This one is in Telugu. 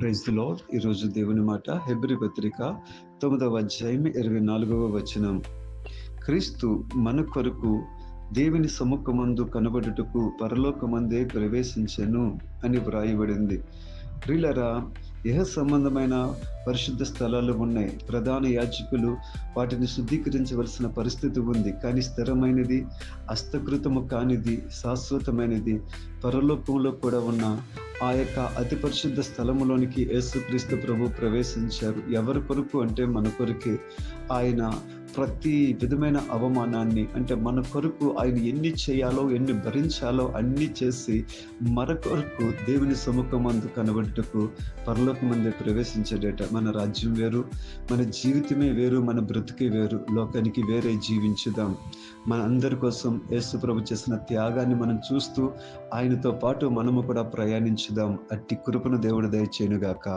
Praise the lord. ఈరోజు దేవుని మాట హెబ్రీ పత్రిక 9వ అధ్యాయం 24వ వచనం. క్రీస్తు మన కొరకు దేవుని సముఖమందు కనబడుటకు పరలోకమందే ప్రవేశించెను అని వ్రాయబడింది. ప్రియులారా, ఇహ సంబంధమైన పరిశుద్ధ స్థలాలు ఉన్నాయి. ప్రధాన యాజకులు వాటిని శుద్ధీకరించవలసిన పరిస్థితి ఉంది. కానీ స్థిరమైనది, హస్తకృతము కానిది, శాశ్వతమైనది పరలోకంలో కూడా ఉన్న ఆ యొక్క అతి పరిశుద్ధ స్థలములోనికి యేసుక్రీస్తు ప్రభు ప్రవేశించారు. ఎవరి కొరకు అంటే మన కొరకే. ఆయన ప్రతి విధమైన అవమానాన్ని, అంటే మన కొరకు ఆయన ఎన్ని చేయాలో, ఎన్ని భరించాలో అన్ని చేసి మన కొరకు దేవుని సముఖమందు కనబడుటకు పరలోకమందే ప్రవేశించాడట. మన రాజ్యం వేరు, మన జీవితమే వేరు, మన బ్రతుకే వేరు. లోకానికి వేరే జీవించుదాం. మన అందరి కోసం యేసు ప్రభు చేసిన త్యాగాన్ని మనం చూస్తూ ఆయనతో పాటు మనము కూడా ప్రయాణించుదాం. అట్టి కృపను దేవుడు దయచేయునుగాక.